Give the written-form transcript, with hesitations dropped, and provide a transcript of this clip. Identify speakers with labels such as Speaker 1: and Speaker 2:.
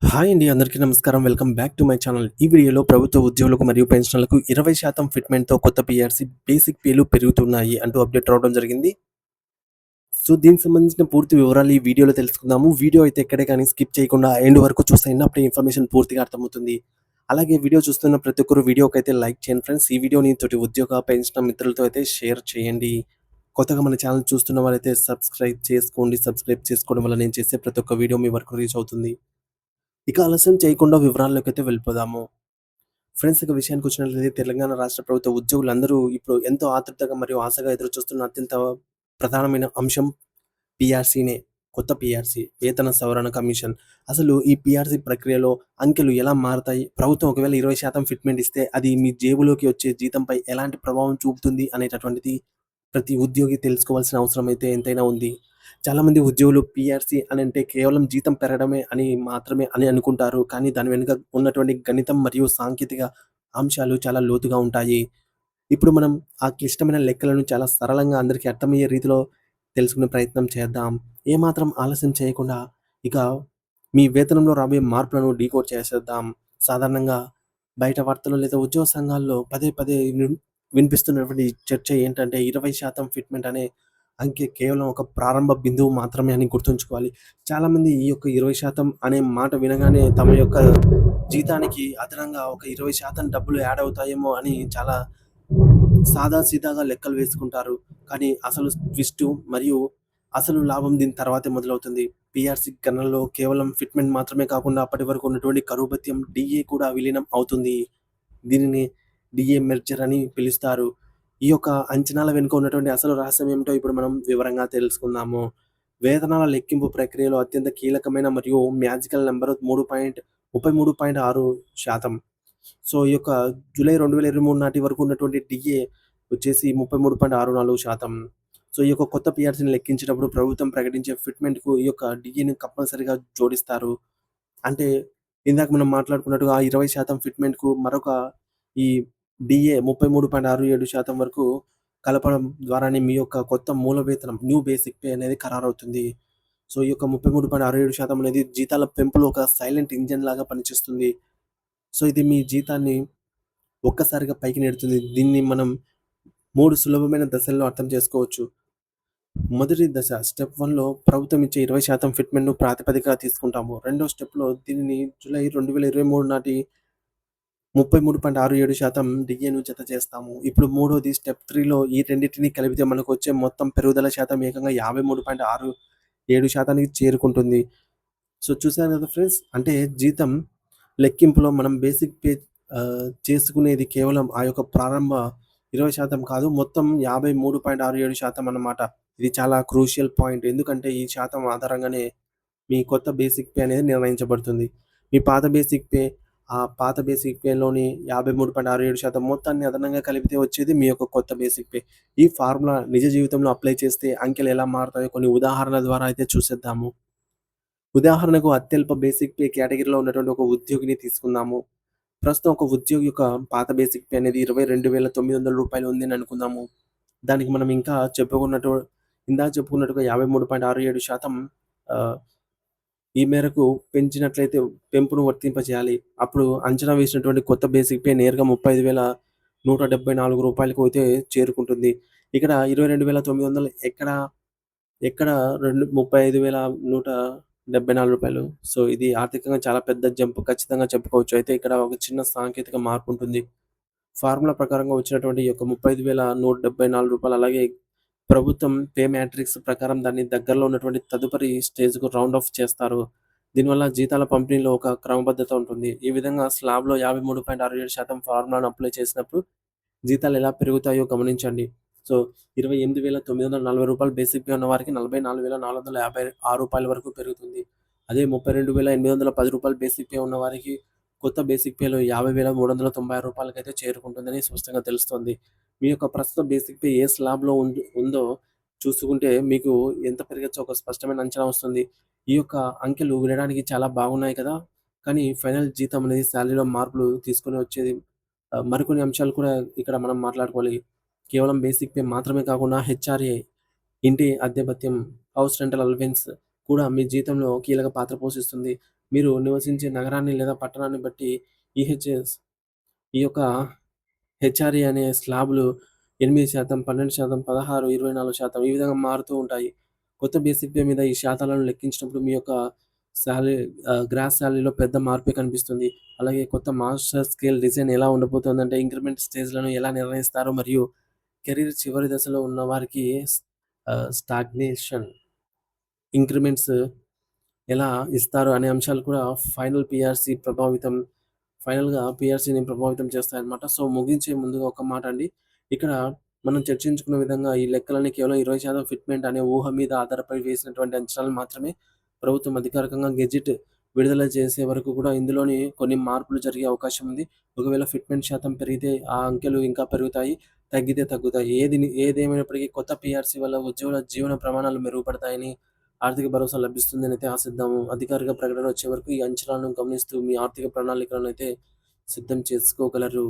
Speaker 1: Hi అండి. అందరికీ నమస్కారం. Welcome back to my channel. ఈ వీడియోలో ప్రభుత్వ ఉద్యోగులకు మరియు పెన్షనర్లకు 20% ఫిట్‌మెంట్‌తో కొత్త పీఆర్‌సీ బేసిక్ పేలు పెరుగుతున్నాయి అంటూ అప్డేట్ రావడం జరిగింది. సో, దీనికి సంబంధించిన పూర్తి వివరాలు ఈ వీడియోలో తెలుసుకుందాము. వీడియో అయితే ఎక్కడే కానీ స్కిప్ చేయకుండా ఎండ్ వరకు చూసేయండి. అప్పుడే ఇన్ఫర్మేషన్ పూర్తిగా అర్థమవుతుంది. అలాగే వీడియో చూస్తున్న ప్రతి ఒక్కరు వీడియోకైతే లైక్ చేయండి ఫ్రెండ్స్. ఈ వీడియోని తోటి ఉద్యోగ, పెన్షనర్ మిత్రులతో అయితే షేర్ చేయండి. కొత్తగా మన ఛానల్ చూస్తున్న వారైతే సబ్స్క్రైబ్ చేసుకోండి. సబ్స్క్రైబ్ చేసుకోవడం వల్ల నేను చేసే ప్రతి ఒక్క వీడియో మీ వరకు రీచ్ అవుతుంది. ఇక ఆలస్యం చేయకుండా వివరాల్లోకైతే వెళ్ళిపోదాము. ఫ్రెండ్స్ ఇక విషయానికొచ్చినట్లయితే తెలంగాణ రాష్ట్ర ప్రభుత్వ ఉద్యోగులందరూ ఇప్పుడు ఎంతో ఆతృతగా మరియు ఆశగా ఎదురుచూస్తున్న అత్యంత ప్రధానమైన అంశం పీఆర్సీనే. కొత్త పీఆర్సీ వేతన సవరణ కమిషన్. అసలు ఈ పీఆర్సీ ప్రక్రియలో అంకెలు ఎలా మారతాయి? ప్రభుత్వం ఒకవేళ 20% ఫిట్‌మెంట్ ఇస్తే అది మీ జేబులోకి వచ్చే జీతంపై ఎలాంటి ప్రభావం చూపుతుంది అనేటటువంటిది ప్రతి ఉద్యోగి తెలుసుకోవాల్సిన అవసరం అయితే ఎంతైనా ఉంది. చాలామంది ఉద్యోగులు పీఆర్సీ అనంటే కేవలం జీతం పెరగడమే అని మాత్రమే అని అనుకుంటారు. కానీ దాని వెనుక ఉన్నటువంటి గణితం మరియు సాంకేతిక అంశాలు చాలా లోతుగా ఉంటాయి. ఇప్పుడు మనం ఆ క్లిష్టమైన లెక్కలను చాలా సరళంగా అందరికీ అర్థమయ్యే రీతిలో తెలుసుకునే ప్రయత్నం చేద్దాం. ఏమాత్రం ఆలస్యం చేయకుండా ఇక మీ వేతనంలో రాబోయే మార్పులను డీకోడ్ చేసేద్దాం. సాధారణంగా బయట వార్తలు లేదా ఉద్యోగ సంఘాల్లో పదే పదే వినిపిస్తున్నటువంటి చర్చ ఏంటంటే 20% ఫిట్‌మెంట్ అనే అంకె కేవలం ఒక ప్రారంభ బిందువు మాత్రమే అని గుర్తుంచుకోవాలి. చాలామంది ఈ యొక్క 20% అనే మాట వినగానే తమ యొక్క జీతానికి అదనంగా ఒక 20% డబ్బులు యాడ్ అవుతాయేమో అని చాలా సాదాసీదాగా లెక్కలు వేసుకుంటారు. కానీ అసలు ట్విస్టు మరియు అసలు లాభం దీని తర్వాతే మొదలవుతుంది. పీఆర్‌సీ గణనలో కేవలం ఫిట్‌మెంట్ మాత్రమే కాకుండా అప్పటి వరకు ఉన్నటువంటి కరువు భత్యం, డీఏ కూడా విలీనం అవుతుంది. దీనిని డీఏ మెర్జర్ అని పిలుస్తారు. ఈ యొక్క అంచనాల వెనుక ఉన్నటువంటి అసలు రహస్యం ఏమిటో ఇప్పుడు మనం వివరంగా తెలుసుకుందాము. వేతనాల లెక్కింపు ప్రక్రియలో అత్యంత కీలకమైన మరియు మ్యాజికల్ నంబర్ 33.6%. సో, ఈ యొక్క జూలై 2023 నాటి వరకు ఉన్నటువంటి డీఏ వచ్చేసి 33.64%. సో, ఈ యొక్క కొత్త పీఆర్‌సీని లెక్కించేటప్పుడు ప్రభుత్వం ప్రకటించే ఫిట్‌మెంట్‌కు ఈ యొక్క డీఏని కంపల్సరీగా జోడిస్తారు. అంటే ఇందాక మనం మాట్లాడుకున్నట్టుగా ఆ 20% ఫిట్‌మెంట్‌కు మరొక ఈ డీఏ 33.67% వరకు కలపడం ద్వారానే మీ యొక్క కొత్త మూల వేతనం న్యూ బేసిక్ పే అనేది ఖరారవుతుంది. సో, ఈ యొక్క 33.67% అనేది జీతాల పెంపులో ఒక సైలెంట్ ఇంజిన్ లాగా పనిచేస్తుంది. సో, ఇది మీ జీతాన్ని ఒక్కసారిగా పైకి నెడుతుంది. దీన్ని మనం 3 సులభమైన దశల్లో అర్థం చేసుకోవచ్చు. మొదటి దశ స్టెప్ 1లో ప్రభుత్వం ఇచ్చే 20% ఫిట్‌మెంట్‌ను ప్రాతిపదికగా తీసుకుంటాము. రెండో స్టెప్‌లో దీనిని జూలై 2023 నాటి 33.67% డీఏను జత చేస్తాము. ఇప్పుడు మూడోది స్టెప్ 3లో ఈ రెండిటిని కలిపితే మనకొచ్చే మొత్తం పెరుగుదల శాతం ఏకంగా 53.67%కి చేరుకుంటుంది. సో, చూసారు కదా ఫ్రెండ్స్. అంటే జీతం లెక్కింపులో మనం బేసిక్ పే చేసుకునేది కేవలం ఆ యొక్క ప్రారంభ 20% కాదు. మొత్తం 53.67% అన్నమాట. ఇది చాలా క్రూషియల్ పాయింట్. ఎందుకంటే ఈ శాతం ఆధారంగానే మీ కొత్త బేసిక్ పే అనేది నిర్ణయించబడుతుంది. మీ పాత బేసిక్ పే, ఆ పాత బేసిక్ పేలోని 53.67% మొత్తాన్ని అదనంగా కలిపితే వచ్చేది మీ యొక్క కొత్త బేసిక్ పే. ఈ ఫార్ములా నిజ జీవితంలో అప్లై చేస్తే అంకెలు ఎలా మారతాయో కొన్ని ఉదాహరణల ద్వారా అయితే చూసేద్దాము. ఉదాహరణకు అత్యల్ప బేసిక్ పే కేటగిరీలో ఉన్నటువంటి ఒక ఉద్యోగిని తీసుకుందాము. ప్రస్తుతం ఒక ఉద్యోగి యొక్క పాత బేసిక్ పే అనేది రూ. 22,900 ఉందని అనుకుందాము. దానికి మనం ఇంకా ఇందాక చెప్పుకున్నట్టుగా 53.67% ఆహ్, ఈ మేరకు పెంచినట్లయితే పెంపును వర్తింపజేయాలి. అప్పుడు అంచనా వేసినటువంటి కొత్త బేసిక్ పే నేరుగా రూ. 35,174కు అయితే చేరుకుంటుంది. ఇక్కడ 22,900 ఎక్కడ 35,174. సో, ఇది ఆర్థికంగా చాలా పెద్ద జంప్ ఖచ్చితంగా చెప్పుకోవచ్చు. అయితే ఇక్కడ ఒక చిన్న సాంకేతిక మార్పు ఉంటుంది. ఫార్ములా ప్రకారంగా వచ్చినటువంటి ఈ యొక్క రూ. 35,174 అలాగే ప్రభుత్వం పే మ్యాట్రిక్స్ ప్రకారం దాన్ని దగ్గరలో ఉన్నటువంటి తదుపరి స్టేజ్‌కు రౌండ్ ఆఫ్ చేస్తారు. దీనివల్ల జీతాల పంపిణీలో ఒక క్రమబద్ధత ఉంటుంది. ఈ విధంగా స్లాబ్‌లో 53.67% ఫార్ములాను అప్లై చేసినప్పుడు జీతాలు ఎలా పెరుగుతాయో గమనించండి. సో, రూ. 28,940 బేసిక్ పే ఉన్నవారికి రూ. 44,456 వరకు పెరుగుతుంది. అదే రూ. 32,810 బేసిక్ పే ఉన్నవారికి కొత్త బేసిక్ పేలో రూ. 50,396కైతే చేరుకుంటుందని స్పష్టంగా తెలుస్తోంది. మీ యొక్క ప్రస్తుత బేసిక్ పే ఏ స్లాబ్‌లో ఉందో చూసుకుంటే మీకు ఎంత పెరగచ్చో ఒక స్పష్టమైన అంచనా వస్తుంది. ఈ యొక్క అంకెలు వినడానికి చాలా బాగున్నాయి కదా! కానీ ఫైనల్ జీతం అనేది సాలరీలో మార్పులు తీసుకొని వచ్చేది మరికొన్ని అంశాలు కూడా ఇక్కడ మనం మాట్లాడుకోవాలి. కేవలం బేసిక్ పే మాత్రమే కాకుండా హెచ్ఆర్ఏ, ఇంటి అద్దె భత్యం, హౌస్ రెంటల్ అలవెన్స్ కూడా మీ జీతంలో కీలక పాత్ర పోషిస్తుంది. మీరు నివసించే నగరాన్ని లేదా పట్టణాన్ని బట్టి ఈహెచ్ఎస్ ఈ యొక్క హెచ్ఆర్ఏ అనే స్లాబులు 8%, 12%, 16, 24% ఈ విధంగా మారుతూ ఉంటాయి. కొత్త బేసిక్ పే మీద ఈ శాతాలను లెక్కించినప్పుడు మీ యొక్క సాలరీ గ్రాస్ సాలరీలో పెద్ద మార్పే కనిపిస్తుంది. అలాగే కొత్త మాస్టర్ స్కేల్ డిజైన్ ఎలా ఉండబోతోందంటే ఇంక్రిమెంట్ స్టేజ్‌లను ఎలా నిర్ణయిస్తారు మరియు కెరీర్ చివరి దశలో ఉన్న వారికి స్టాగ్నేషన్ ఇంక్రిమెంట్స్ ఎలా ఇస్తారు అనే అంశాలు కూడా ఫైనల్‌గా పీఆర్‌సీని ప్రభావితం చేస్తాయన్నమాట. సో, ముగించే ముందుగా ఒక మాట అండి. ఇక్కడ మనం చర్చించుకున్న విధంగా ఈ లెక్కలన్నీ కేవలం 20% ఫిట్‌మెంట్ అనే ఊహ మీద ఆధారపడి వేసినటువంటి అంచనాలు మాత్రమే. ప్రభుత్వం అధికారికంగా గెజిట్ విడుదల చేసే వరకు కూడా ఇందులోని కొన్ని మార్పులు జరిగే అవకాశం ఉంది. ఒకవేళ ఫిట్‌మెంట్ శాతం పెరిగితే ఆ అంకెలు ఇంకా పెరుగుతాయి. తగ్గితే తగ్గుతాయి. ఏదేమైనప్పటికీ కొత్త పీఆర్‌సీ వల్ల ఉద్యోగుల జీవన ప్రమాణాలు మెరుగుపడతాయని, ఆర్థిక భరోసా లభిస్తుందనైతే ఆశిద్దాము. అధికారిక ప్రకటన వచ్చే వరకు ఈ అంచనాలను గమనిస్తూ మీ ఆర్థిక ప్రణాళికలనైతే సిద్ధం చేసుకోగలరు.